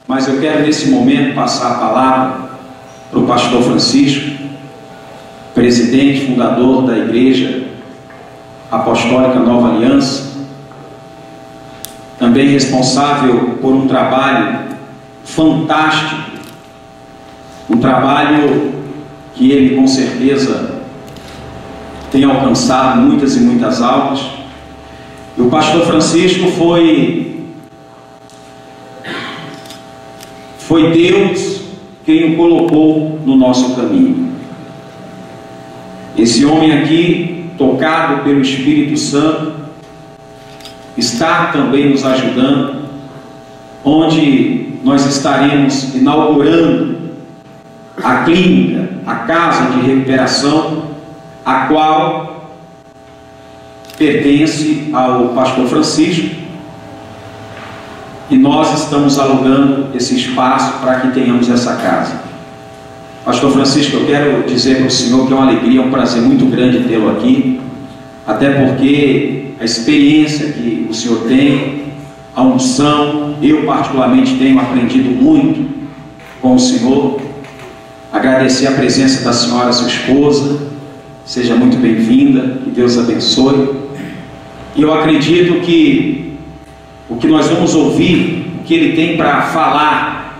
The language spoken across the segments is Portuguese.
mas eu quero nesse momento passar a palavra para o pastor Francisco, presidente, fundador da Igreja Apostólica Nova Aliança, também responsável por um trabalho fantástico, um trabalho que ele com certeza tem alcançado muitas e muitas almas. E o pastor Francisco foi Deus quem o colocou no nosso caminho. Esse homem aqui, tocado pelo Espírito Santo, está também nos ajudando, onde nós estaremos inaugurando a clínica, a casa de recuperação, a qual pertence ao pastor Francisco, e nós estamos alugando esse espaço para que tenhamos essa casa. Pastor Francisco, eu quero dizer para o senhor que é uma alegria, um prazer muito grande tê-lo aqui, até porque a experiência que o senhor tem, a unção, eu particularmente tenho aprendido muito com o senhor. Agradecer a presença da senhora, sua esposa, seja muito bem-vinda, que Deus abençoe. E eu acredito que o que nós vamos ouvir, o que ele tem para falar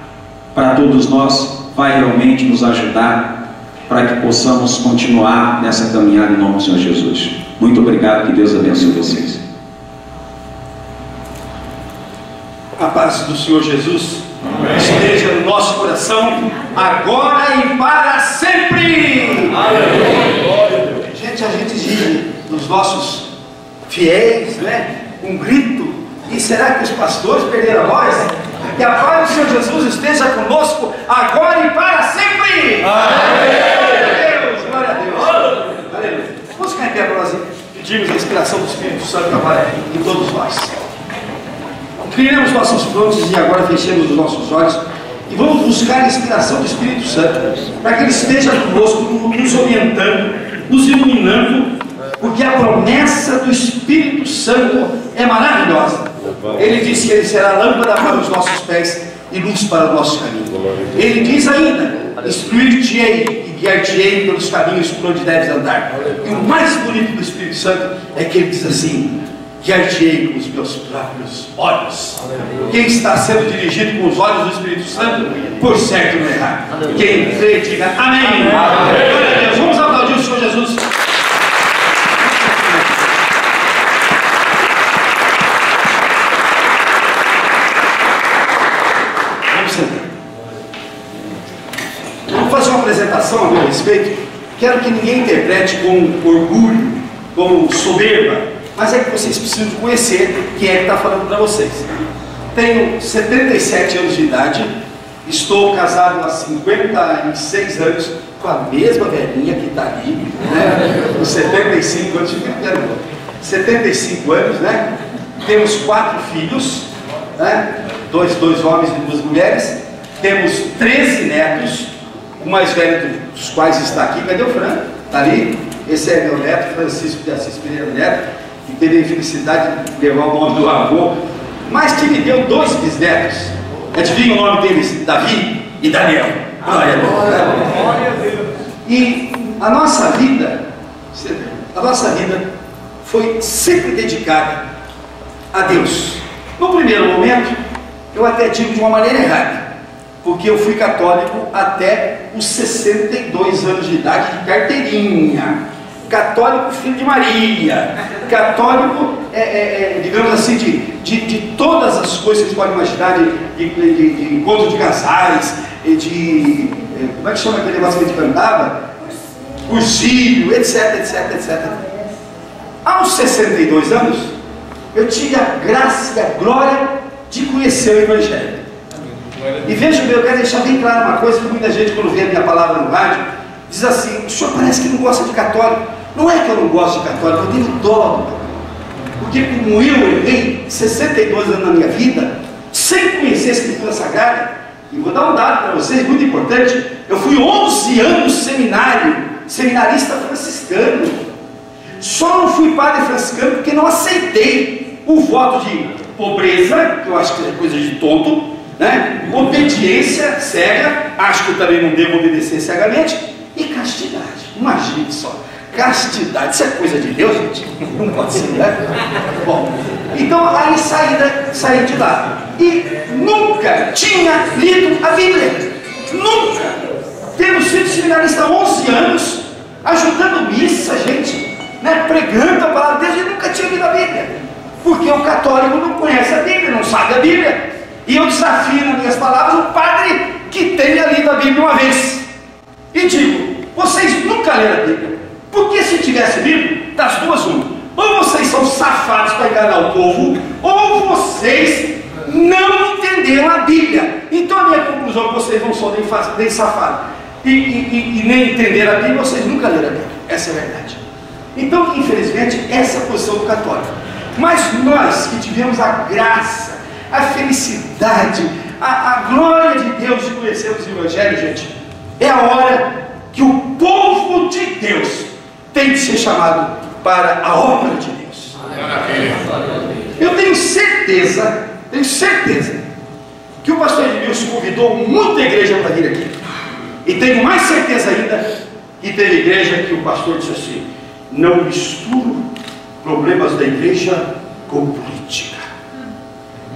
para todos nós, vai realmente nos ajudar para que possamos continuar nessa caminhada em nome do Senhor Jesus. Muito obrigado, que Deus abençoe vocês. A paz do Senhor Jesus esteja no nosso coração, agora e para sempre. Aleluia. Gente, a gente diz dos nossos fiéis, né? Um grito. E será que os pastores perderam a voz? Que a paz do Senhor Jesus esteja conosco agora e para sempre. Aleluia. Glória a Deus. Aleluia. Vamos ficar em pé para nós pedirmos a inspiração do Espírito Santo agora em todos nós. Inclinemos nossos frontes e agora fechemos os nossos olhos e vamos buscar a inspiração do Espírito Santo para que Ele esteja conosco, nos orientando, nos iluminando, porque a promessa do Espírito Santo é maravilhosa. Ele disse que Ele será lâmpada para os nossos pés e luz para o nosso caminho. Ele diz ainda: instruir-te-ei e guiar-te-ei pelos caminhos por onde deves andar. E o mais bonito do Espírito Santo é que Ele diz assim: guiar-te-ei com os meus próprios olhos. Quem está sendo dirigido com os olhos do Espírito Santo, por certo não errar. Quem crê, diga amém. Glória a Deus. Vamos aplaudir o Senhor Jesus. Vamos sentar. Vou fazer uma apresentação a meu respeito. Quero que ninguém interprete com orgulho, com soberba, mas é que vocês precisam conhecer quem é que está falando para vocês. Tenho 77 anos de idade, estou casado há 56 anos com a mesma velhinha que está ali, né? Com 75 anos, 75 anos, né? Temos 4 filhos, né? Dois homens e 2 mulheres. Temos 13 netos, o mais velho dos quais está aqui. Cadê o Fran? Está ali. Esse é meu neto, Francisco de Assis Pereira Neto, que teve a infelicidade de levar o nome do avô, mas que me deu 2 bisnetos. Adivinha o nome deles? Davi e Daniel. Glória a Deus. E a nossa vida foi sempre dedicada a Deus. No primeiro momento, eu até digo de uma maneira errada, porque eu fui católico até os 62 anos de idade, de carteirinha. Católico filho de Maria, católico, digamos assim, de todas as coisas que você pode imaginar, de encontro de casais, como é que chama aquele negócio que a gente cantava? Cursilho, etc, etc, etc. Aos 62 anos, eu tive a graça e a glória de conhecer o Evangelho. E veja, eu quero deixar bem claro uma coisa, que muita gente, quando vê a minha palavra no rádio, diz assim: o senhor parece que não gosta de católico. Não é que eu não gosto de católico, eu tenho dó, porque como eu errei 62 anos na minha vida, sem conhecer a Escritura Sagrada. E vou dar um dado para vocês, muito importante: eu fui 11 anos seminarista franciscano. Só não fui padre franciscano porque não aceitei o voto de pobreza, que eu acho que é coisa de tonto, né? Obediência cega, acho que eu também não devo obedecer cegamente, e castidade. Imagine só, castidade, isso é coisa de Deus, gente? Não pode ser, né? Bom, então aí saí de lá. E nunca tinha lido a Bíblia. Nunca. Tendo sido seminarista há 11 anos, ajudando missa, gente, né? Pregando a palavra de Deus, e nunca tinha lido a Bíblia. Porque o católico não conhece a Bíblia, não sabe a Bíblia. E eu desafio nas minhas palavras o padre que tenha lido a Bíblia uma vez. E digo, vocês nunca leram a Bíblia. Porque se tivesse lido, das duas uma. Ou vocês são safados para enganar o povo, ou vocês não entenderam a Bíblia. Então a minha conclusão é que vocês não são nem safados e nem entenderam a Bíblia, vocês nunca leram a Bíblia. Essa é a verdade. Então, infelizmente, essa é a posição do católico. Mas nós que tivemos a graça, a felicidade, a glória de Deus de conhecermos o Evangelho, gente, é a hora que o povo de Deus tem que ser chamado para a obra de Deus. Eu tenho certeza que o pastor Edmilson convidou muita igreja para vir aqui. E tenho mais certeza ainda que teve igreja que o pastor disse assim: não misturo problemas da igreja com política.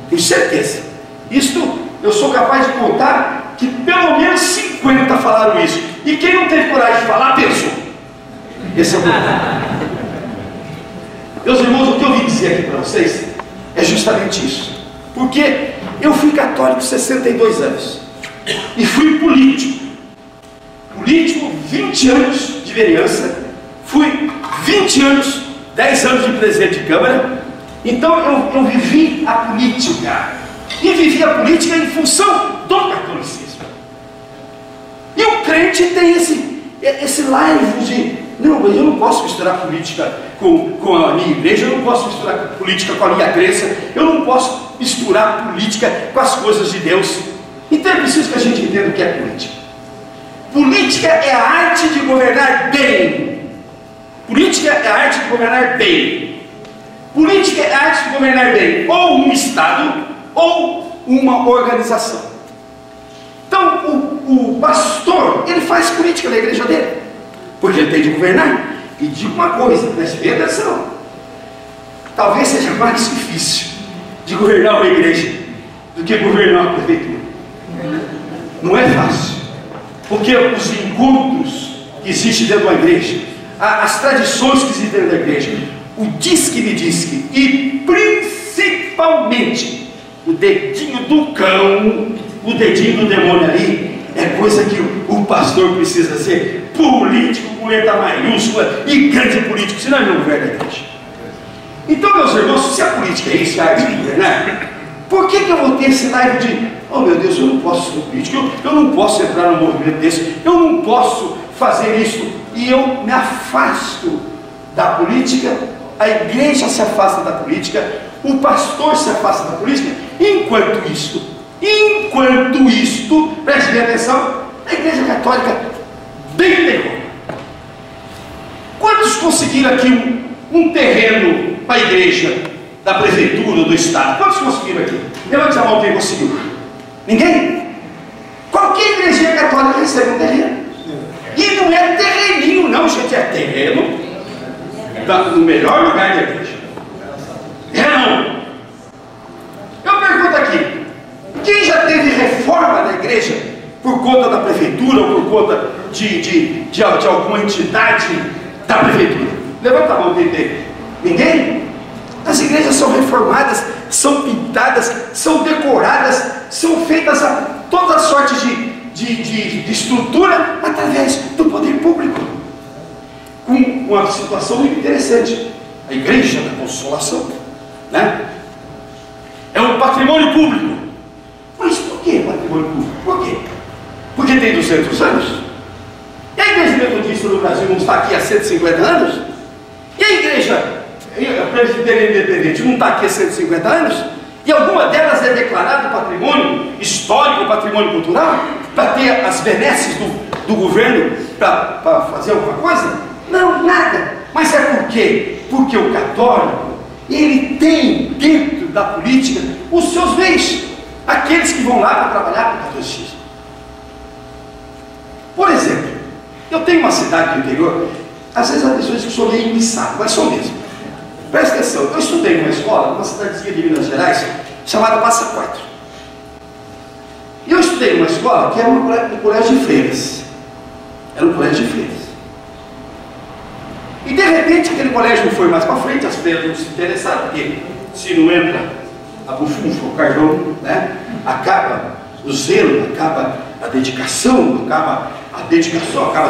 Tenho certeza. Isto eu sou capaz de contar que pelo menos 50 falaram isso. E quem não teve coragem de falar, pensou. Esse é o problema. Meus irmãos, o que eu vim dizer aqui para vocês é justamente isso. Porque eu fui católico 62 anos. E fui político. Político, 20 anos de vereança. Fui 20 anos, 10 anos de presidente de Câmara. Então eu vivi a política. E vivi a política em função do catolicismo. E o crente tem esse laivo de: não, mas eu não posso misturar política com a minha igreja, eu não posso misturar política com a minha crença, eu não posso misturar política com as coisas de Deus. Então é preciso que a gente entenda o que é política. Política é a arte de governar bem. Política é a arte de governar bem. Política é a arte de governar bem ou um Estado ou uma organização. Então o pastor, ele faz política na igreja dele, porque ele tem de governar. E digo uma coisa, preste bem atenção: talvez seja mais difícil de governar uma igreja do que governar uma prefeitura. Não é fácil, porque os encontros que existem dentro da igreja, as tradições que existem dentro da igreja, o diz-que-me diz-que, e principalmente o dedinho do cão, o dedinho do demônio ali, é coisa que o pastor precisa ser político com letra maiúscula e grande político, senão ele não governa a igreja. Então, meus irmãos, se a política é isso, é a arte de governar, por que eu vou ter esse laivo de: oh meu Deus, eu não posso ser político, eu não posso entrar num movimento desse, eu não posso fazer isso, e eu me afasto da política, a igreja se afasta da política, o pastor se afasta da política. Enquanto isto, preste bem atenção, a igreja católica bem terror. Quantos conseguiram aqui um terreno para a igreja da prefeitura ou do estado? Quantos conseguiram aqui? Levante a mão quem conseguiu. Ninguém? Qualquer igreja católica recebe um terreno. E não é terreninho não, gente, é terreno no melhor lugar da igreja. Não. Eu pergunto aqui: quem já teve reforma da igreja por conta da prefeitura ou por conta de alguma entidade da prefeitura? Levanta a mão quem teve. Ninguém? As igrejas são reformadas, são pintadas, são decoradas, são feitas a toda sorte de estrutura através do poder público. Com uma situação muito interessante: a igreja da consolação, né? É um patrimônio público. Mas por que patrimônio público? Por quê? Porque tem 200 anos? E a igreja metodista no Brasil não está aqui há 150 anos? E a igreja presbiteriana independente não está aqui há 150 anos? E alguma delas é declarada patrimônio histórico, patrimônio cultural, para ter as benesses do governo para fazer alguma coisa? Não, nada. Mas é por quê? Porque o católico, ele tem dentro da política os seus meios. aqueles que vão lá para trabalhar com 14x. Por exemplo, eu tenho uma cidade do interior, às vezes há pessoas que sou meio enguiçado, mas sou mesmo. Presta atenção, eu estudei numa escola, numa cidadezinha de Minas Gerais, chamada Passa Quatro. E eu estudei numa escola que era um colégio de freiras. Era um colégio de freiras. E de repente aquele colégio não foi mais para frente, as freiras não se interessaram, porque se não entra a bufunfa, o carvão, né? Acaba o zelo, acaba a dedicação, acaba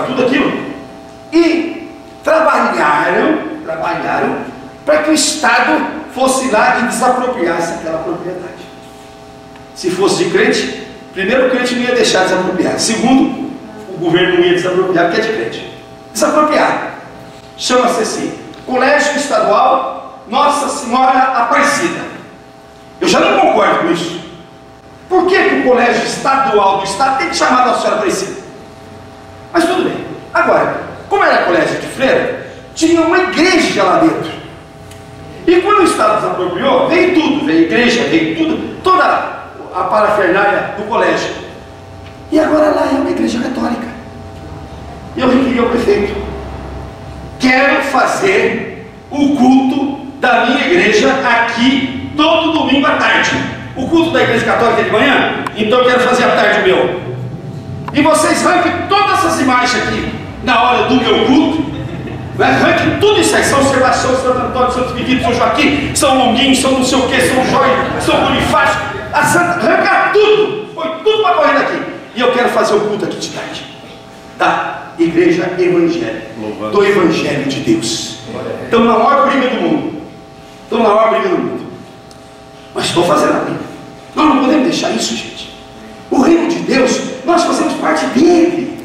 tudo aquilo. E trabalharam para que o Estado fosse lá e desapropriasse aquela propriedade. Se fosse de crente, primeiro o crente não ia deixar desapropriar, segundo, o governo não ia desapropriar porque é de crente. Desapropriar. Chama-se assim, Colégio Estadual Nossa Senhora Aparecida. Eu já não concordo com isso. Por que o colégio estadual do Estado tem que chamar Nossa Senhora Aparecida? Mas tudo bem. Agora, como era colégio de freira, tinha uma igreja lá dentro. E quando o Estado desapropriou, veio tudo, veio igreja, veio tudo, toda a parafernália do colégio. E agora lá é uma igreja católica. E eu requeri ao prefeito: quero fazer o culto da minha igreja aqui todo domingo à tarde. O culto da igreja católica é de manhã, então eu quero fazer à tarde o meu. E vocês arranquem todas essas imagens aqui na hora do meu culto. Arranquem tudo isso aí, São Sebastião, Santo Antônio, Santo Benedito, São Joaquim, São Longuinho, São não sei o que, São Jorge, São Bonifácio, a Santa, arrancar tudo, foi tudo para correr daqui. E eu quero fazer o culto aqui de tarde, da igreja evangélica, do Evangelho de Deus. Estão na maior briga do mundo, mas estou fazendo a briga. Nós não podemos deixar isso, gente. O reino de Deus, nós fazemos parte dele.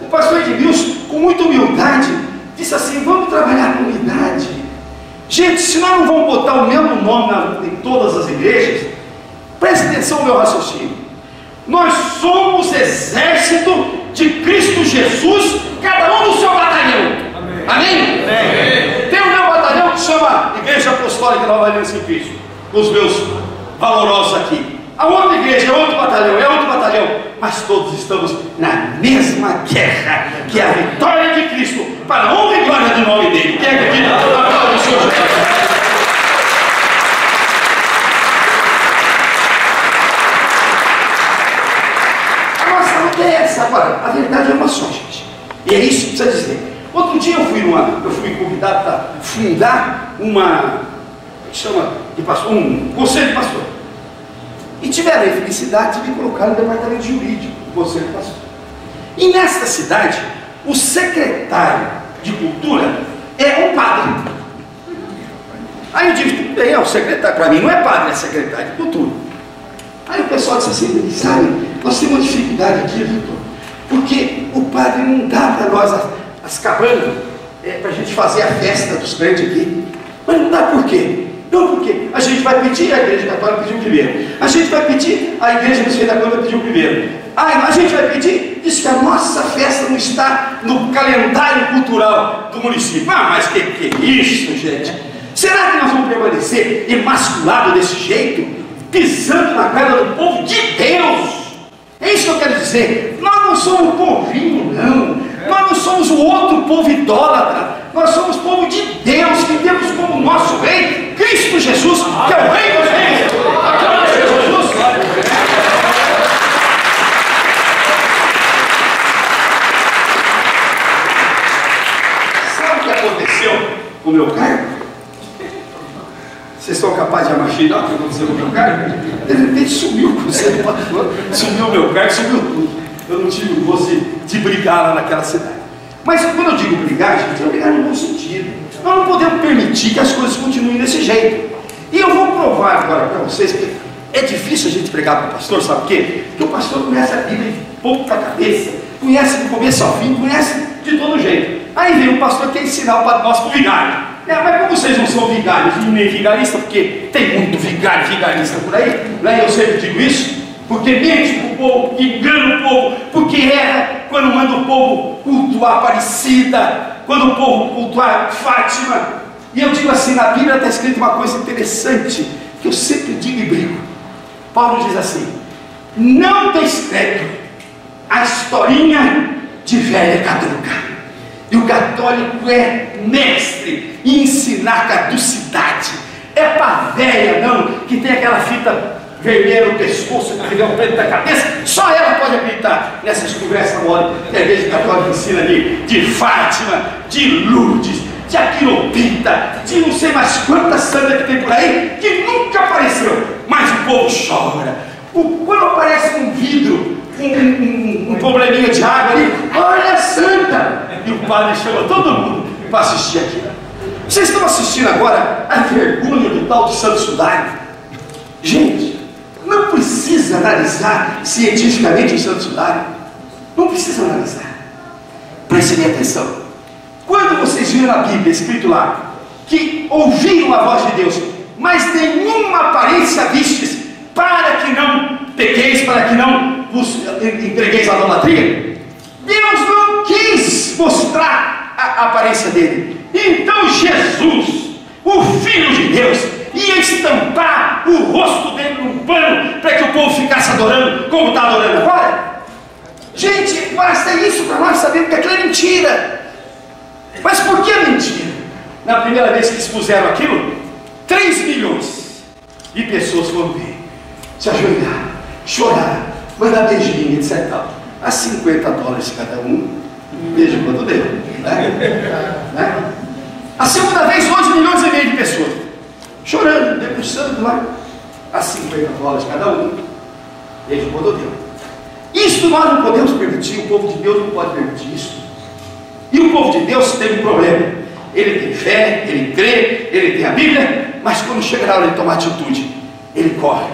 O pastor Edmilson, com muita humildade, disse assim: vamos trabalhar com unidade. Gente, se nós não vamos botar o mesmo nome em todas as igrejas, preste atenção no meu raciocínio. Nós somos exército de Cristo Jesus, cada um no seu batalhão. Amém? Tem o meu batalhão que chama Igreja Apostólica Nova Aliança em Cristo, os meus valorosos aqui. A outra igreja é outro batalhão, mas todos estamos na mesma guerra, que é a vitória de Cristo, para a honra e glória do nome dele. Quem acredita na palavra do Senhor Jesus? A nossa luta é essa. Agora, a verdade é uma só, gente, e é isso que precisa dizer. Outro dia eu fui convidado para fundar um conselho de pastor. E tiveram a infelicidade de me colocar no departamento jurídico do conselho de pastor. E nesta cidade, o secretário de cultura é um padre. Aí eu digo: tudo bem, é o secretário, para mim não é padre, é secretário de cultura. Aí o pessoal disse assim: sabe, nós temos uma dificuldade aqui, doutor, porque o padre não dá para nós as cabanas, para a gente fazer a festa dos crentes aqui. Mas não dá por quê? Não, porque a gente vai pedir, a igreja católica pediu primeiro. A gente vai pedir, a igreja missionária pediu primeiro. A gente vai pedir, diz que a nossa festa não está no calendário cultural do município. Mas que é isso, gente? Será que nós vamos permanecer emasculados desse jeito, pisando na cara do povo de Deus? É isso que eu quero dizer. Nós não somos povinho, não. Nós não somos o outro povo idólatra. Nós somos povo de Deus, que temos como nosso rei Cristo Jesus, que é o rei dos reis. Jesus. Sabe o que aconteceu com o meu cargo? Vocês são capazes de imaginar o que aconteceu com o meu cargo? De repente sumiu o conselho pastor, sumiu o meu cargo, sumiu tudo. Eu não tive gosto de brigar lá naquela cidade. Mas quando eu digo brigar, gente, é brigar no bom sentido. Nós não podemos permitir que as coisas continuem desse jeito. E eu vou provar agora para vocês que é difícil a gente pregar para o pastor, sabe por quê? Porque o pastor conhece a Bíblia de ponta para cabeça, conhece do começo ao fim, conhece de todo jeito. Aí vem o pastor que quer ensinar o nosso vigário. Mas como vocês não são vigários e nem vigaristas, porque tem muito vigarista por aí, né? Eu sempre digo isso, porque mente para o povo, engana o povo, porque erra quando manda o povo cultuar Aparecida, quando o povo cultuar Fátima. E eu digo assim, na Bíblia está escrito uma coisa interessante: que eu sempre digo e brigo. Paulo diz assim: não descrédito a historinha de velha caduca. E o católico é mestre em ensinar caducidade. É para velha não, que tem aquela fita vermelha no pescoço, carregão preto da cabeça. Só ela pode acreditar nessas conversas mole que a igreja católica ensina de Fátima, de Lourdes, de Aquilopita, de não sei mais quantas santas que tem por aí, que nunca apareceu. Mas o povo chora. Quando aparece um vidro, um probleminha de água ali, olha a santa! E o padre chama todo mundo para assistir aquilo. Vocês estão assistindo agora a vergonha do tal de Santo Sudário. Gente, não precisa analisar cientificamente o Santo Sudário. Não precisa analisar. Prestem bem atenção. Quando vocês viram na Bíblia escrito lá que ouviram a voz de Deus, mas nenhuma aparência vistes, para que não pequeis, para que não vos entregueis à idolatria, Deus não quis mostrar a aparência dele. Então Jesus, o Filho de Deus, ia estampar o rosto dele num pano para que o povo ficasse adorando como está adorando agora. Gente, basta isso para nós sabermos que aquilo é mentira. Mas por que mentira? Na primeira vez que expuseram aquilo, 3 milhões de pessoas foram ver, se ajoelhar, chorar, mandar beijinho, etc. A $50 cada um, beijo quando deu, né? A segunda vez, 2,5 milhões de pessoas chorando, debruçando lá, a $50 cada um, beijo quando deu. Isso nós não podemos permitir, o povo de Deus não pode permitir isso. E o povo de Deus tem um problema. Ele tem fé, ele crê, ele tem a Bíblia, mas quando chega na hora de tomar atitude, ele corre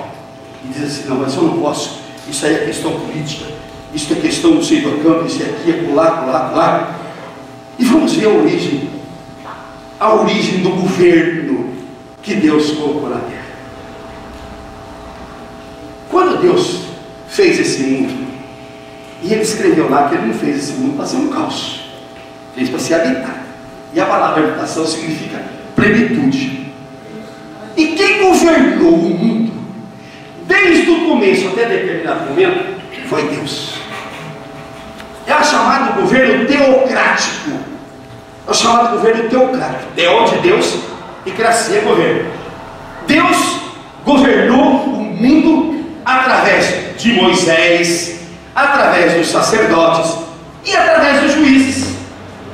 e diz assim: não, mas eu não posso, isso aí é questão política, isso é questão do sei do campo, isso é aqui, é pular. E vamos ver a origem do governo que Deus colocou na terra. Quando Deus fez esse mundo, e ele escreveu lá que ele não fez esse mundo para ser um caos, fez para se habitar. E a palavra habitação significa plenitude. E quem governou o mundo desde o começo até determinado momento foi Deus. É o chamado governo teocrático. É o chamado governo teocrático. Teo de Deus e cracia governo. Deus governou o mundo através de Moisés, através dos sacerdotes e através dos juízes.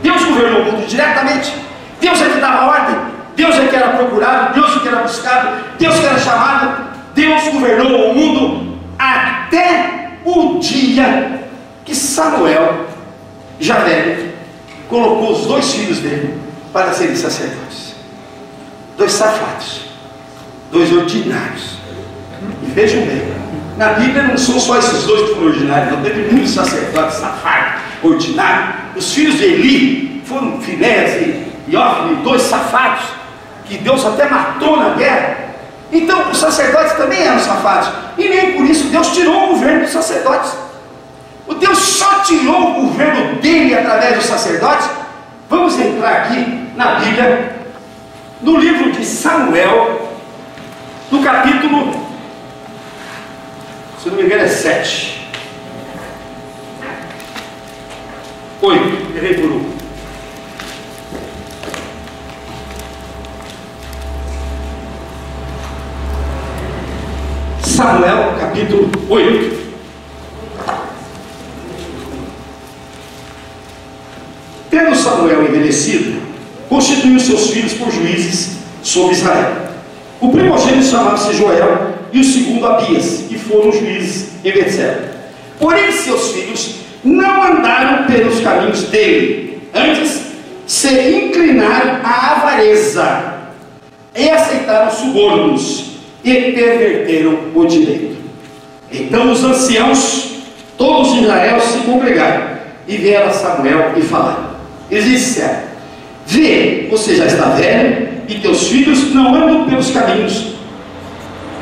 Deus governou o mundo diretamente. Deus é que dava ordem, Deus é que era procurado, Deus é que era buscado, Deus que era chamado. Deus governou o mundo até o dia que Samuel, já velho, colocou os 2 filhos dele para serem sacerdotes. 2 safados, 2 ordinários. E vejam bem, na Bíblia não são só esses 2 que foram ordinários, não. Teve muitos sacerdotes safados, ordinários. Os filhos de Eli foram Finés e Ófni, 2 safados que Deus até matou na guerra. Então os sacerdotes também eram safados, e nem por isso Deus tirou o governo dos sacerdotes. O Deus só tirou o governo dele através dos sacerdotes. Vamos entrar aqui na Bíblia, no livro de Samuel, no capítulo, se não me engano é 7, 8, errei por 1. Samuel, capítulo 8. Tendo Samuel envelhecido, constituiu seus filhos por juízes sobre Israel. O primogênito chamava-se Joel, e o segundo Abias, que foram juízes em Betzeba. Porém seus filhos não andaram pelos caminhos dele, antes se inclinaram à avareza, e aceitaram subornos, e perverteram o direito. Então os anciãos, todos de Israel, se congregaram, e vieram a Samuel e falaram. Eles disseram: vê, você já está velho, e teus filhos não andam pelos caminhos,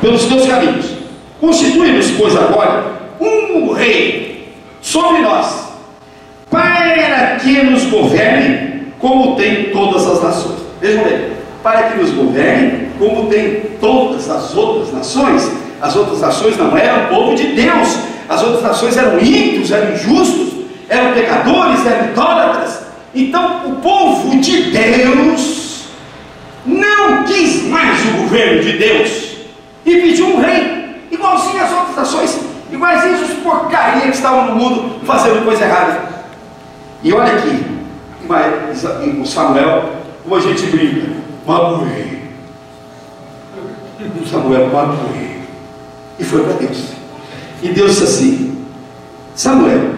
pelos teus caminhos. Constitui-nos, pois, agora um rei sobre nós, para que nos governe como tem todas as nações. Vejam bem, para que nos governe, como tem todas as outras nações. As outras nações não eram povo de Deus, as outras nações eram ímpios, eram injustos, eram pecadores, eram idólatras. Então o povo de Deus não quis mais o governo de Deus e pediu um rei, igualzinho às outras nações, igualzinho os porcaria que estavam no mundo fazendo coisa errada. E olha aqui, com Samuel, como a gente brinca, Mabuí. Samuel, Mabuí. E foi para Deus. E Deus disse assim: Samuel,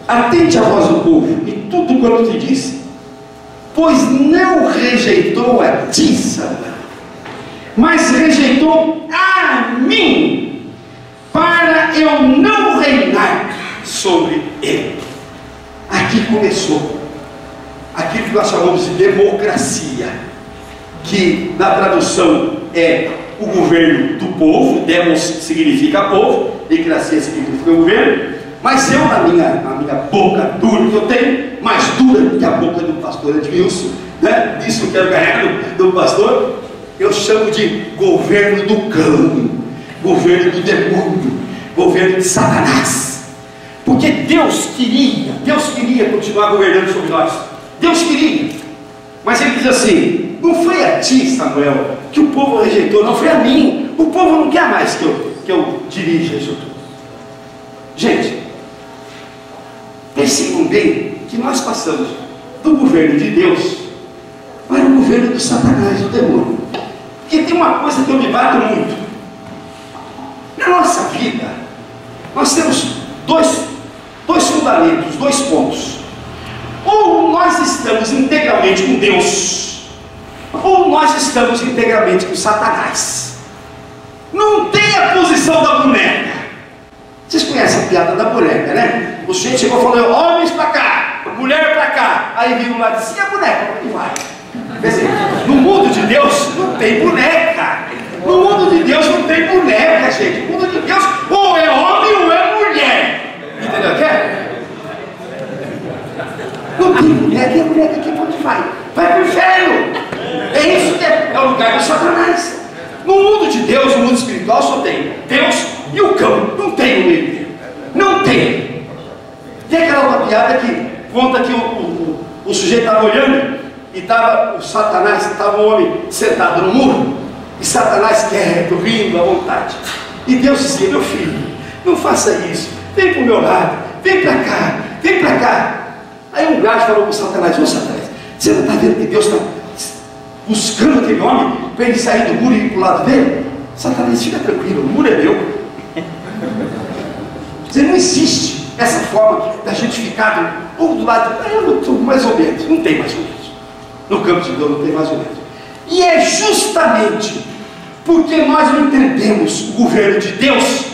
atente à voz do povo e tudo quanto te disse, pois não rejeitou a ti, Samuel, mas rejeitou a mim, para eu não reinar sobre ele. Aqui começou aquilo que nós chamamos de democracia, que na tradução é o governo do povo. Demos significa povo, democracia significa governo. Mas eu, na minha boca dura que eu tenho, mais dura que a boca do pastor Edmilson, né? Disso que eu quero ganhar do pastor, eu chamo de governo do cão, governo do demônio, governo de Satanás. Porque Deus queria continuar governando sobre nós. Deus queria. Mas ele diz assim: não foi a ti, Samuel, que o povo rejeitou, não foi a mim. O povo não quer mais que eu dirija isso tudo. Gente, percebam bem que nós passamos do governo de Deus para o governo do Satanás, do demônio. Porque tem uma coisa que eu me bato muito. Na nossa vida, nós temos dois fundamentos, 2 pontos. Ou nós estamos integralmente com Deus, ou nós estamos integralmente com Satanás. Não tem a posição da boneca. Vocês conhecem a piada da boneca, né? O sujeito chegou e falou: homens para cá, mulher para cá. Aí viram lá e disse: e a boneca? Para onde vai? Quer dizer, no mundo de Deus não tem boneca. No mundo de Deus não tem boneca, gente. No mundo de Deus ou é homem ou é mulher. Entendeu o que é? Não tem boneca, e a boneca aqui para onde vai? Vai para o inferno. É isso que é o lugar do Satanás. No mundo de Deus, no mundo espiritual, só tem Deus e o cão. Não tem o meio termo. Não tem. Tem aquela outra piada que conta que o sujeito estava olhando e estava o Satanás, estava um homem sentado no muro, e Satanás quieto, rindo à vontade. E Deus dizia: meu filho, não faça isso, vem para o meu lado, vem para cá, vem para cá. Aí um gajo falou para o Satanás: ô Satanás, você não está vendo que Deus está buscando aquele homem para ele sair do muro e ir para o lado dele? Satanás, fica tranquilo, o muro é meu. Dizer, não existe essa forma da gente ficar ou do lado de... eu não estou mais ou menos, não tem mais ou menos. No campo de Deus não tem mais ou menos. E é justamente porque nós não entendemos o governo de Deus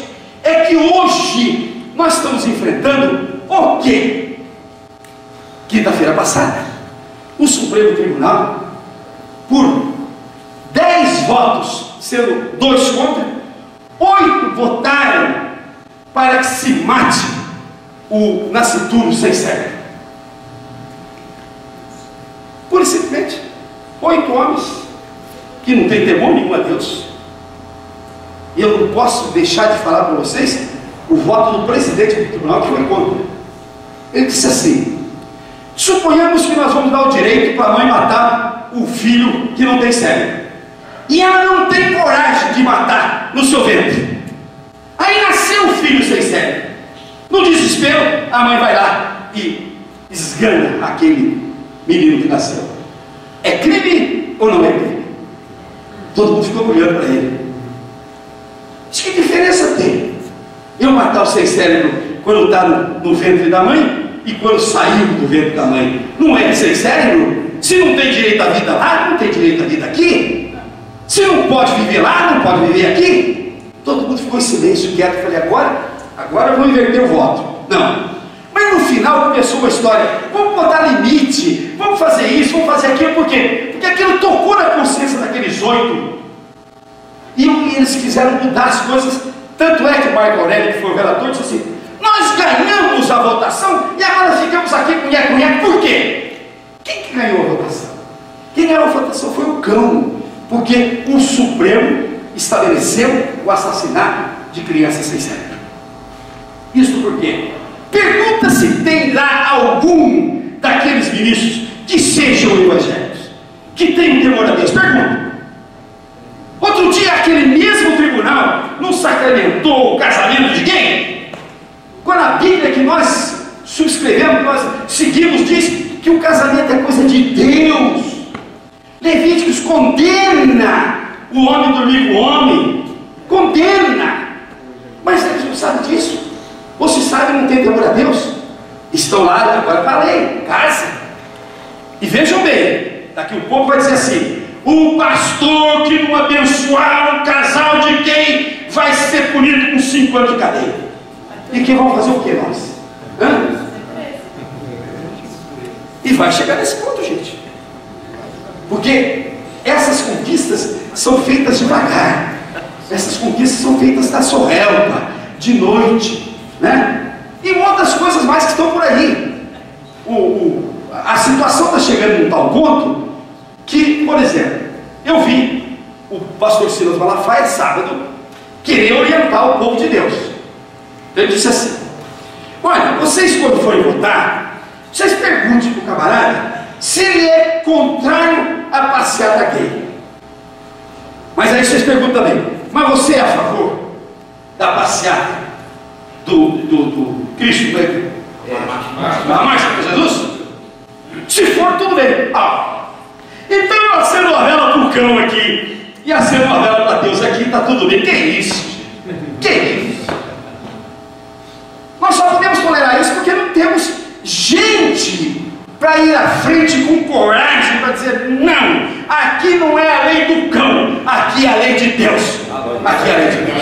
é que hoje nós estamos enfrentando o quê? Quinta-feira passada, o Supremo Tribunal, por 10 votos, sendo 2 contra, 8 votaram para que se mate o nascituro sem cérebro. Pura e simplesmente, 8 homens que não têm temor nenhum a Deus. E eu não posso deixar de falar para vocês o voto do presidente do tribunal, que foi contra. Ele disse assim: suponhamos que nós vamos dar o direito para a mãe matar o filho que não tem cérebro, e ela não tem coragem de matar no seu ventre. Aí nasceu o filho sem cérebro. No desespero, a mãe vai lá e esgana aquele menino que nasceu. É crime ou não é crime? Todo mundo ficou olhando para ele. Diz: que diferença tem eu matar o sem cérebro quando está no ventre da mãe e quando saiu do ventre da mãe? Não é sem cérebro? Se não tem direito à vida lá, não tem direito à vida aqui. Se não pode viver lá, não pode viver aqui. Todo mundo ficou em silêncio, quieto. Eu falei: agora eu vou inverter o voto. Não. Mas no final começou uma história: vamos botar limite, vamos fazer isso, vamos fazer aquilo. Por quê? Porque aquilo tocou na consciência daqueles 8. E eles quiseram mudar as coisas. Tanto é que o Marco Aurélio, que foi o relator, disse assim: nós ganhamos a votação e agora ficamos aqui com nheco. Por quê? Quem que ganhou a votação? Quem era a votação? Foi o cão, porque o Supremo estabeleceu o assassinato de crianças sem cérebro. Isso por quê? Pergunta se tem lá algum daqueles ministros que sejam evangélicos, que tenham temor a Deus. Pergunta. Outro dia aquele mesmo tribunal não sacramentou o casamento de quem? Quando a Bíblia que nós subscrevemos, nós seguimos, diz que o casamento é coisa de Deus. Levíticos condena o homem dormir com o homem, condena. Mas eles não sabem disso. Ou se sabem, não tem temor a Deus. Estão lá, agora falei, casa. E vejam bem, daqui um pouco vai dizer assim: o pastor que não abençoar um casal de quem vai ser punido com 5 anos de cadeia. E que vão fazer o que nós? Hã? E vai chegar nesse ponto, gente. Porque essas conquistas são feitas devagar. Essas conquistas são feitas na sorrelpa, de noite, né? E outras coisas mais que estão por aí. A situação está chegando num tal ponto que, por exemplo, eu vi o pastor Silas Malafaia sábado querer orientar o povo de Deus. Ele disse assim: olha, vocês quando forem votar, vocês perguntem para o camarada se ele é contrário à passeata gay. Mas aí vocês perguntam também: mas você é a favor da passeata do Cristo, da marcha para Jesus? Se for, tudo bem. Então eu acendo uma vela para o cão aqui e acendo uma vela para Deus aqui, está tudo bem. Que isso? Que isso? Nós só podemos tolerar isso porque não temos gente para ir à frente com coragem para dizer: não, aqui não é a lei do cão, aqui é a lei de Deus. Aqui é a lei de Deus.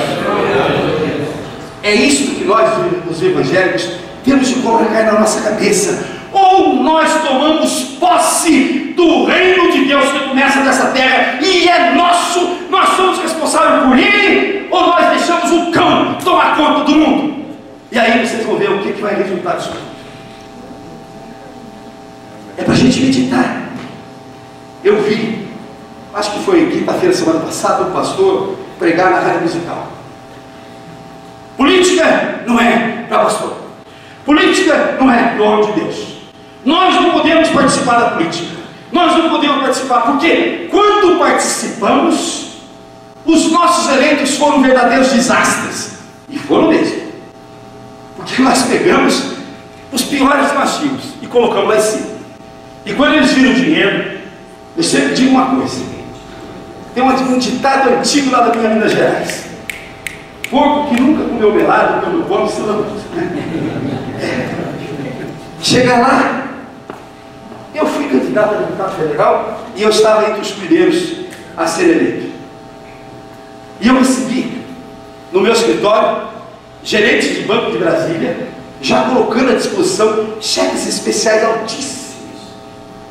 É isso que nós, os evangélicos, temos de colocar na nossa cabeça. Ou nós tomamos posse do reino de Deus que começa nessa terra e é nosso, nós somos responsáveis por ele, ou nós deixamos o cão tomar conta do mundo. E aí vocês vão ver o que vai resultar disso. É para a gente meditar. Eu vi, acho que foi quinta-feira, semana passada, o pastor pregar na rádio musical. Política não é para pastor. Política não é para o homem de Deus. Nós não podemos participar da política. Nós não podemos participar, porque quando participamos, os nossos eleitos foram verdadeiros desastres. E foram mesmo. Porque nós pegamos os piores que nós tínhamos e colocamos lá em cima. E quando eles viram o dinheiro, eu sempre digo uma coisa: tem um ditado antigo lá da minha Minas Gerais: porco que nunca comeu melado, quando come se lambuza. Chega lá, eu fui candidato a deputado federal e eu estava entre os primeiros a ser eleito. E eu recebi no meu escritório gerentes de banco de Brasília já colocando à disposição cheques especiais altíssimos.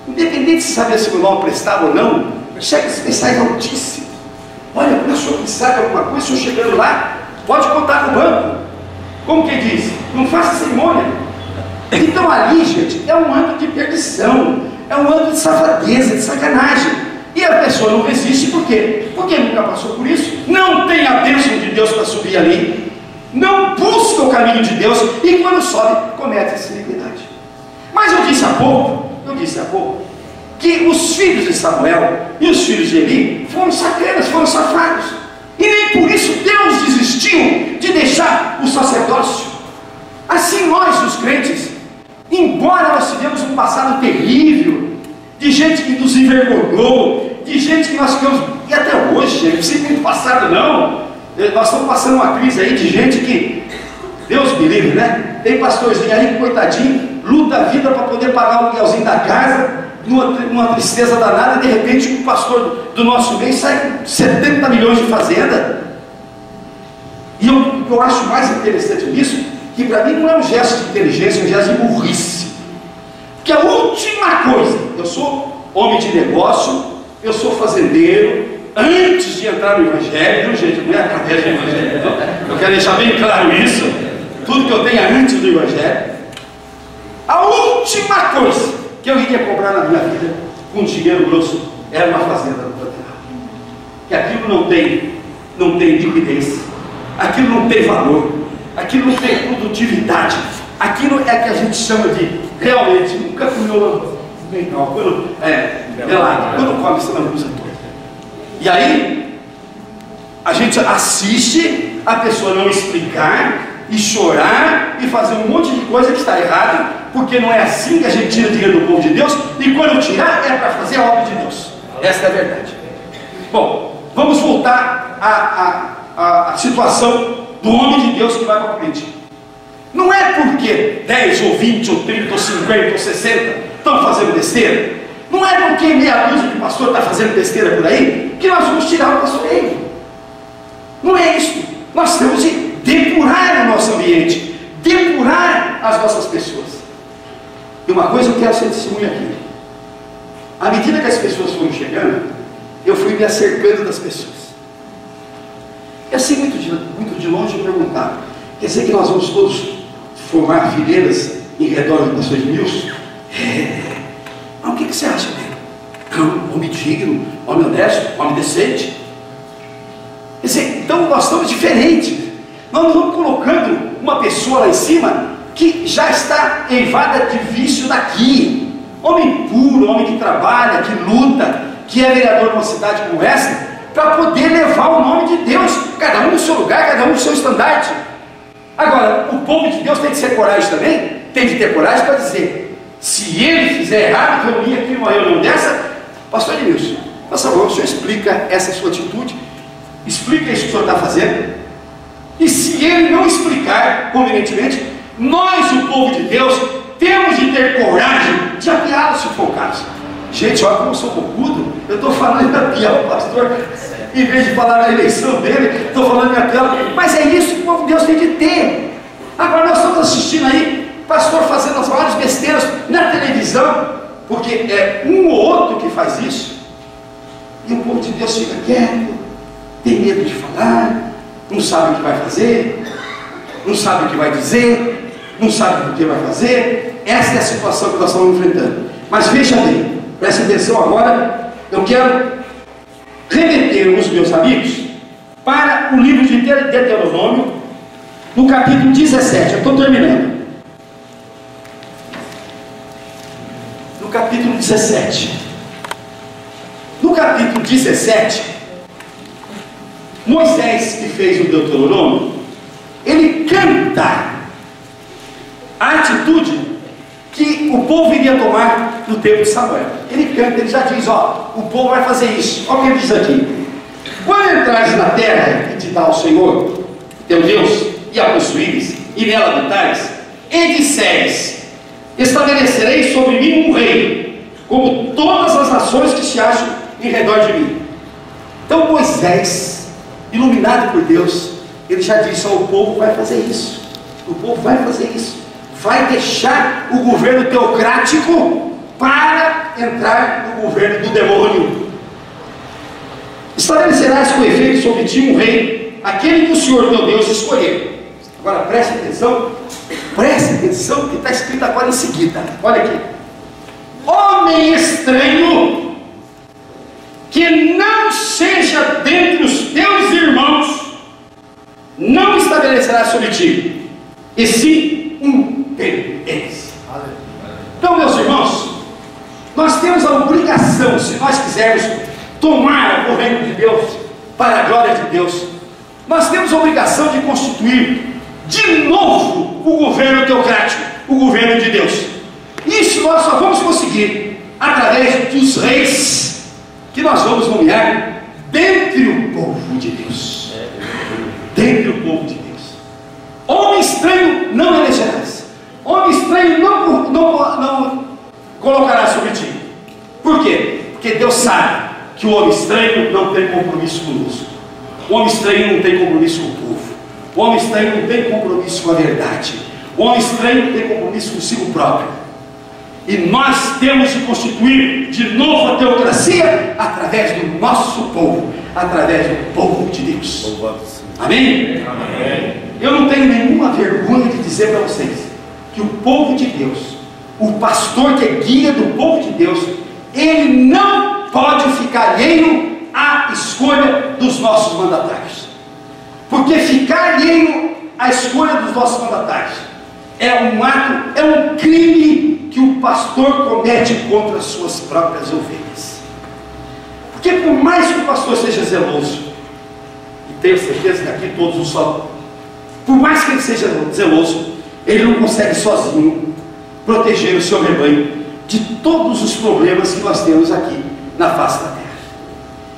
Independente se sabia se o nome prestava ou não, cheques especiais altíssimos. Olha, quando o senhor precisar de alguma coisa, o senhor chegando lá, pode contar com o banco. Como que diz? Não faça cerimônia. Então ali, gente, é um âmbito de perdição, é um âmbito de safadeza, de sacanagem. E a pessoa não resiste, por quê? Porque nunca passou por isso, não tem a bênção de Deus para subir ali, não busca o caminho de Deus, e quando sobe, comete essa iniquidade. Mas eu disse há pouco, que os filhos de Samuel e os filhos de Eli foram sacanas, foram safados. E nem por isso Deus desistiu de deixar o sacerdócio. Assim nós, os crentes, embora nós tivemos um passado terrível, de gente que nos envergonhou, de gente que nós ficamos, e até hoje, gente, não precisa muito passado não, nós estamos passando uma crise aí de gente que, Deus me livre, né? Tem pastorzinho aí que, coitadinho, luta a vida para poder pagar o aluguelzinho da casa, numa tristeza danada, e de repente o pastor do nosso meio sai com 70 milhões de fazenda. E o que eu acho mais interessante nisso, que para mim não é um gesto de inteligência, é um gesto de burrice. Porque a última coisa, eu sou homem de negócio, eu sou fazendeiro, antes de entrar no Evangelho, viu, gente? Não é através do Evangelho, não. Eu quero deixar bem claro isso. Tudo que eu tenho antes do Evangelho. A última coisa que eu iria comprar na minha vida, com dinheiro grosso, era uma fazenda no Pantanal. Que aquilo não tem liquidez, aquilo não tem valor, aquilo não tem produtividade, aquilo é que a gente chama de, realmente, nunca comeu legal, quando come você não usa toda. E aí, a gente assiste a pessoa não explicar, e chorar, e fazer um monte de coisa que está errado, porque não é assim que a gente tira dinheiro do povo de Deus, e quando tirar é para fazer a obra de Deus. Essa é a verdade. Bom, vamos voltar à situação do homem de Deus que vai para a frente. Não é porque 10 ou 20 ou 30 ou 50 ou 60 estão fazendo besteira, não é porque meia dúzia de pastor está fazendo besteira por aí, que nós vamos tirar o pastoreio. Não é isso. Nós temos de depurar o nosso ambiente, depurar as nossas pessoas. E uma coisa eu quero ser testemunha aqui. À medida que as pessoas foram chegando, eu fui me acercando das pessoas. E assim, muito de longe, eu perguntava: quer dizer que nós vamos todos formar fileiras em redor do pastor Edmilson? Mas o que você acha dele? Não, homem digno, homem honesto, homem decente. Quer dizer, então nós estamos diferentes. Nós não estamos colocando uma pessoa lá em cima que já está eivada de vício daqui. Homem puro, homem que trabalha, que luta, que é vereador de uma cidade como essa, para poder levar o nome de Deus, cada um no seu lugar, cada um no seu estandarte. Agora, o povo de Deus tem que ser coragem também, tem que ter coragem para dizer: se ele fizer errado, reunir aqui numa reunião dessa, pastor Edmilson, por favor, o senhor explica essa sua atitude, explica isso que o senhor está fazendo. E se ele não explicar convenientemente, nós, o povo de Deus, temos de ter coragem de apiá-lo, se for o caso. Gente, olha como eu sou bocudo, eu estou falando de apiar o pastor, em vez de falar na eleição dele, estou falando de apiá-lo. Mas é isso que o povo de Deus tem de ter. Agora nós estamos assistindo aí pastor fazendo as maiores besteiras na televisão, porque é um ou outro que faz isso, e o povo de Deus fica quieto, tem medo de falar, não sabe o que vai fazer, não sabe o que vai dizer, não sabe o que vai fazer. Essa é a situação que nós estamos enfrentando. Mas veja bem, preste atenção agora. Eu quero remeter os meus amigos para o livro de Deuteronômio, no capítulo 17. Eu estou terminando. No capítulo 17. No capítulo 17, Moisés, que fez o Deuteronômio, ele canta a atitude que o povo iria tomar no tempo de Samuel. Ele canta, ele já diz: ó, o povo vai fazer isso. Olha o que ele diz aqui: quando entrares na terra que te dá o Senhor teu Deus, e a possuíres, e nela habitares, e disseres: estabelecerei sobre mim um rei, como todas as nações que se acham em redor de mim. Então Moisés, iluminado por Deus, ele já disse: ó, o povo vai fazer isso, o povo vai fazer isso, vai deixar o governo teocrático para entrar no governo do demônio. Estabelecerás com efeito sobre ti um rei, aquele que o Senhor teu Deus escolher. Agora preste atenção que está escrito agora em seguida. Olha aqui: homem estranho que não seja dentre os teus irmãos não estabelecerá sobre ti, e sim um deles. Então, meus irmãos, nós temos a obrigação, se nós quisermos tomar o reino de Deus para a glória de Deus, nós temos a obrigação de constituir de novo o governo teocrático, o governo de Deus. Isso nós só vamos conseguir através dos reis que nós vamos nomear dentre o povo de Deus. Dentre o povo de Deus. Homem estranho não elegerás. Homem estranho não colocará sobre ti. Por quê? Porque Deus sabe que o homem estranho não tem compromisso conosco. O homem estranho não tem compromisso com o povo. O homem estranho não tem compromisso com a verdade. O homem estranho não tem compromisso consigo próprio. E nós temos de constituir de novo a teocracia através do nosso povo, através do povo de Deus. Amém? Amém. Eu não tenho nenhuma vergonha de dizer para vocês que o povo de Deus, o pastor que é guia do povo de Deus, ele não pode ficar alheio à escolha dos nossos mandatários. Porque ficar alheio à escolha dos nossos mandatários é um ato, é um crime que o pastor comete contra as suas próprias ovelhas. Porque por mais que o pastor seja zeloso, e tenho certeza que aqui todos o são, por mais que ele seja zeloso, ele não consegue sozinho proteger o seu rebanho de todos os problemas que nós temos aqui na face da terra.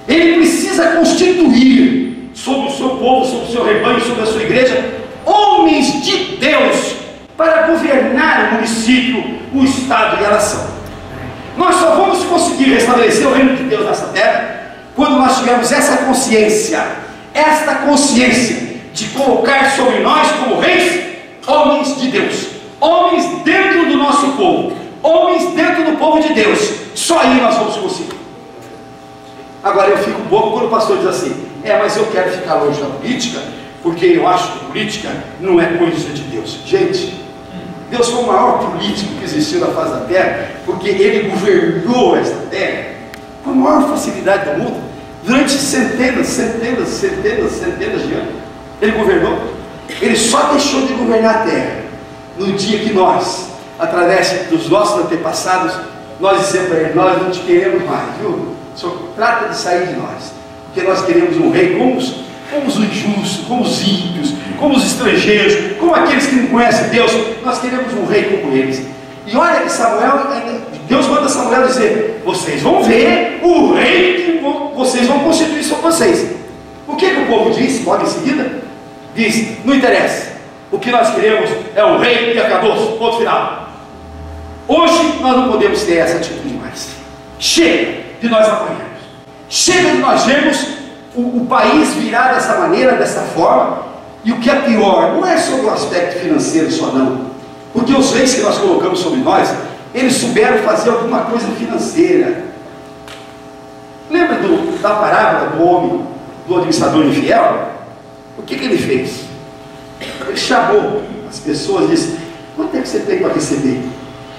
Ele precisa constituir sobre o seu povo, sobre o seu rebanho, sobre a sua igreja, homens de Deus para governar o município, o estado e a nação. Nós só vamos conseguir restabelecer o reino de Deus nessa terra quando nós tivermos essa consciência de colocar sobre nós como reis, homens de Deus, homens dentro do nosso povo, homens dentro do povo de Deus. Só aí nós vamos conseguir. Agora eu fico bobo quando o pastor diz assim: mas eu quero ficar longe da política, porque eu acho que política não é coisa de Deus. Gente, Deus foi o maior político que existiu na face da terra, porque ele governou esta terra com a maior facilidade do mundo, durante centenas de anos. Ele governou. Ele só deixou de governar a terra no dia que nós, através dos nossos antepassados, nós dissemos para ele: nós não te queremos mais, viu? O Senhor trata de sair de nós, porque nós queremos um rei como os injustos, como os ímpios, como os estrangeiros, como aqueles que não conhecem Deus. Nós queremos um rei como eles. E olha que Deus manda Samuel dizer: vocês vão ver o rei que vocês vão constituir sobre vocês. O que o povo diz logo em seguida? Diz: não interessa, o que nós queremos é um rei e acabou, ponto final. Hoje nós não podemos ter essa atitude mais. Chega de nós apanharmos, chega de nós vermos o país virar dessa maneira, dessa forma. E o que é pior, não é sobre o aspecto financeiro só não, porque os reis que nós colocamos sobre nós, eles souberam fazer alguma coisa financeira. Lembra da parábola do homem, do administrador infiel? O que ele fez? Ele chamou as pessoas e disse: quanto é que você tem para receber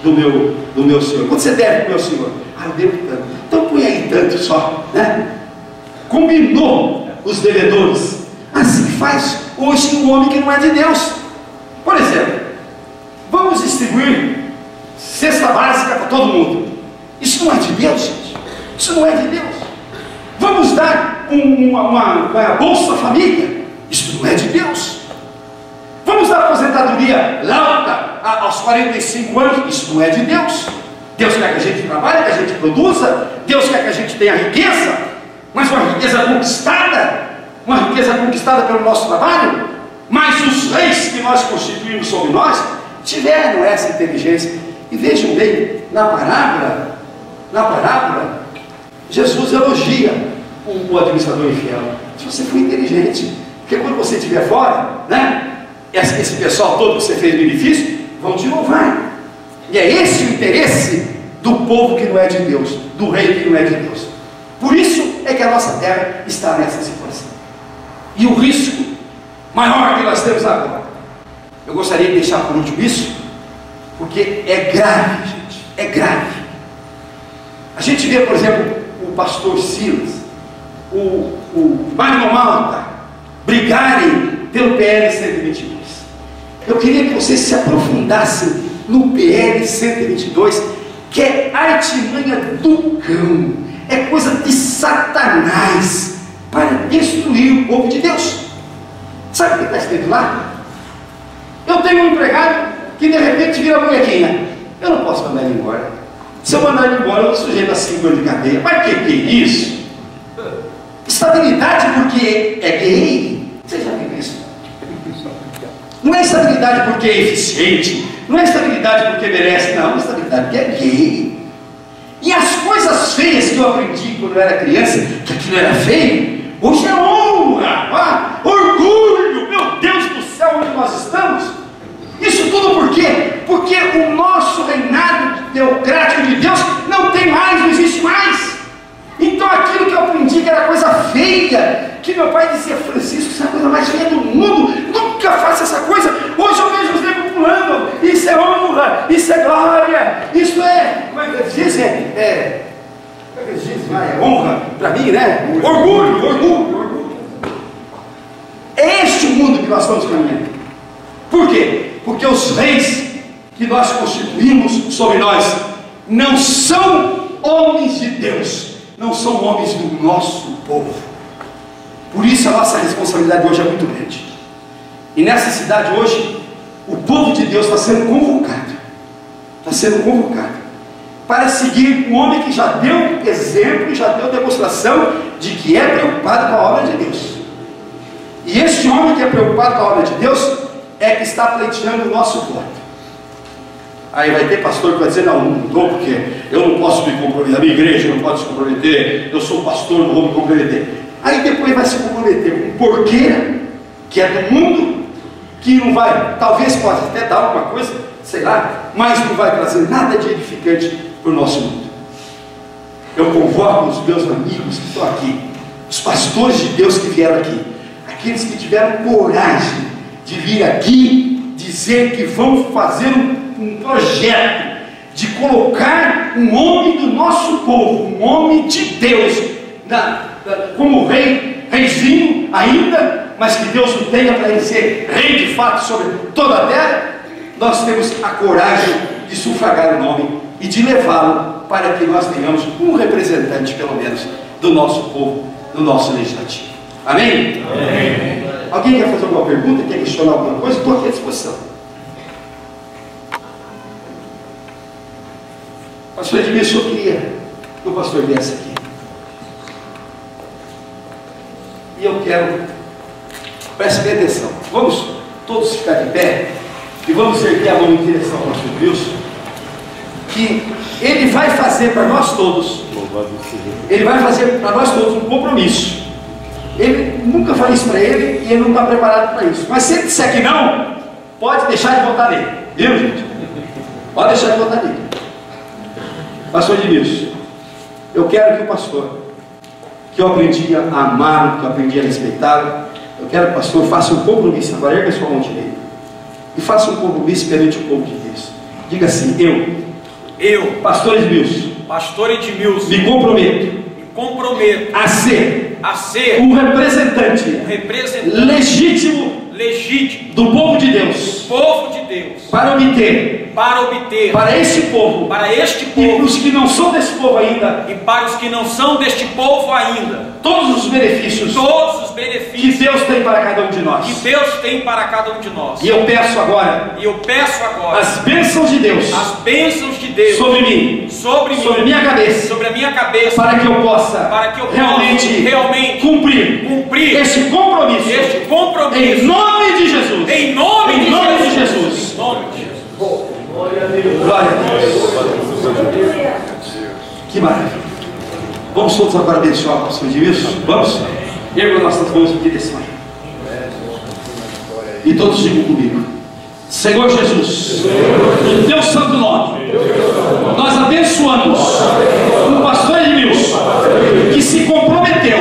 do meu senhor? Quanto você deve para o meu senhor? Eu devo tanto. Então põe aí tanto só, né? Combinou os devedores. Assim faz hoje um homem que não é de Deus. Por exemplo, vamos distribuir cesta básica para todo mundo. Isso não é de Deus, gente. Isso não é de Deus. Vamos dar uma Bolsa Família. Isso não é de Deus. Vamos dar aposentadoria alta aos 45 anos. Isso não é de Deus. Deus quer que a gente trabalhe, que a gente produza. Deus quer que a gente tenha riqueza, mas uma riqueza conquistada pelo nosso trabalho. Mas os reis que nós constituímos sobre nós tiveram essa inteligência. E vejam bem, na parábola, Jesus elogia o administrador infiel. Se você for inteligente, porque quando você estiver fora, né, esse pessoal todo que você fez benefício, vão te louvar. E é esse o interesse do povo que não é de Deus, do rei que não é de Deus. Por isso é que a nossa terra está nessa situação. E o risco maior que nós temos agora, eu gostaria de deixar por último isso, porque é grave, gente, é grave. A gente vê, por exemplo, o pastor Silas, o Magno Malta brigarem pelo PL 122. Eu queria que vocês se aprofundassem no PL 122, que é artimanha do cão, é coisa de Satanás para destruir o povo de Deus. Sabe o que está escrito lá? Eu tenho um empregado que de repente vira munhequinha. Eu não posso mandar ele embora. Se eu mandar ele embora, eu sou sujeito a 5 anos de cadeia. Mas que é isso? Estabilidade porque é gay? Você já viu isso? Não é estabilidade porque é eficiente, não é estabilidade porque merece, não, é estabilidade porque é gay. E as coisas feias que eu aprendi quando eu era criança, que aquilo era feio, hoje é honra, orgulho. Meu Deus do céu, onde nós estamos? Isso tudo por quê? Porque o nosso reinado teocrático de Deus não tem mais, não existe mais. Então aquilo que eu aprendi que era coisa feia, que meu pai dizia: Francisco, isso é a coisa mais feia do mundo, nunca faça essa coisa. Hoje eu vejo os negros pulando. Isso é honra, isso é glória, isso é, como é que eles dizem? É honra para mim, né? Orgulho. É este o mundo que nós estamos caminhando. Por quê? Porque os reis que nós constituímos sobre nós não são homens de Deus, não são homens do nosso povo. Por isso a nossa responsabilidade hoje é muito grande. E nessa cidade hoje, o povo de Deus está sendo convocado para seguir um homem que já deu exemplo, já deu demonstração de que é preocupado com a obra de Deus. E este homem que é preocupado com a obra de Deus é que está pleiteando o nosso voto. Aí vai ter pastor que vai dizer: não estou, porque eu não posso me comprometer, a minha igreja não pode se comprometer, eu sou pastor, não vou me comprometer. Aí depois vai se comprometer com um porqueira que é do mundo, que não vai, talvez pode até dar alguma coisa, sei lá, mas não vai trazer nada de edificante para o nosso mundo. Eu convoco os meus amigos que estão aqui, os pastores de Deus que vieram aqui, aqueles que tiveram coragem de vir aqui dizer que vão fazer um projeto de colocar um homem do nosso povo, um homem de Deus, como reizinho ainda, mas que Deus o tenha para ele ser rei de fato sobre toda a terra. Nós temos a coragem de sufragar o nome e de levá-lo para que nós tenhamos um representante, pelo menos, do nosso povo, no nosso legislativo. Amém? Amém. Alguém quer fazer alguma pergunta? Quer questionar alguma coisa? Estou aqui à disposição. Pastor Edmilson, eu queria que o pastor viesse aqui. E eu quero, preste bem atenção, vamos todos ficar de pé e vamos erguer a mão em direção ao pastor Edmilson, que ele vai fazer para nós todos, um compromisso. Ele nunca falei isso para ele e ele não está preparado para isso. Mas se ele disser que não, pode deixar de votar nele. Viu, gente? Pode deixar de votar nele. Pastor Edmilson, eu quero que o pastor, que eu aprendi a amá-lo, que eu aprendi a respeitá-lo, eu quero que o pastor faça um compromisso. Agora erga sua mão direita e faça um compromisso perante o povo de Deus. Diga assim: eu, pastor Edmilson, me comprometo a ser um representante legítimo do povo de Deus, para obter para este povo e para os que não são desse povo ainda, todos os benefícios que Deus tem para cada um de nós. E eu peço agora as bênçãos de Deus sobre mim, sobre minha cabeça, para que eu possa realmente cumprir este compromisso, em nome de Jesus. Em nome de Jesus. Glória a Deus. Que maravilha. Vamos todos agora abençoar o pastor Edmilson. Vamos? Erga nossas mãos em direção. E todos digam comigo: Senhor Jesus, em teu santo nome, nós abençoamos o pastor Edmilson, que se comprometeu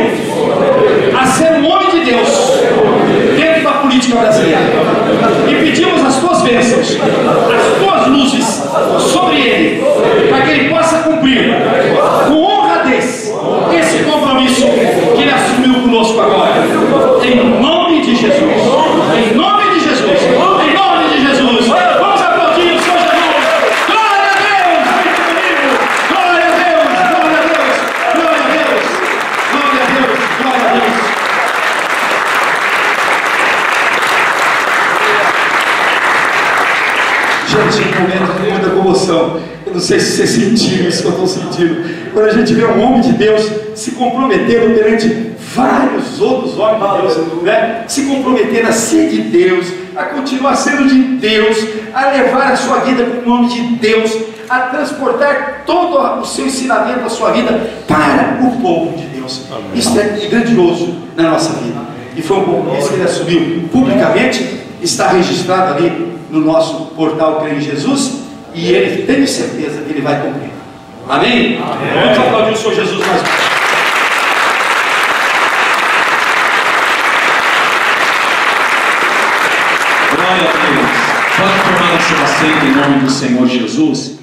a ser um homem de Deus dentro da política brasileira, e pedimos as tuas bênçãos, as tuas luzes sobre ele, para que ele possa cumprir com honradez esse compromisso que ele assumiu conosco agora, em nome de Jesus, em nome de Jesus, em nome de Jesus. Vamos aplaudir o Senhor Jesus. Glória a Deus, glória a Deus, glória a Deus, glória a Deus, glória a Deus, glória a Deus. Gente, um momento de muita comoção. Eu não sei se vocês sentiram isso que eu estou sentindo. Quando a gente vê um homem de Deus se comprometendo perante vários outros homens de Deus, né? Se comprometendo a ser de Deus, a continuar sendo de Deus, a levar a sua vida como um homem de Deus, a transportar todo o seu ensinamento, a sua vida para o povo de Deus. Amém. Isso é grandioso na nossa vida. E foi um compromisso que ele assumiu publicamente, está registrado ali no nosso portal Creio em Jesus, e ele tem certeza que ele vai cumprir. Amém? Amém. Vamos aplaudir o Senhor Jesus mais uma vez. Glória a Deus. Pode tomar o seu assento em nome do Senhor Jesus.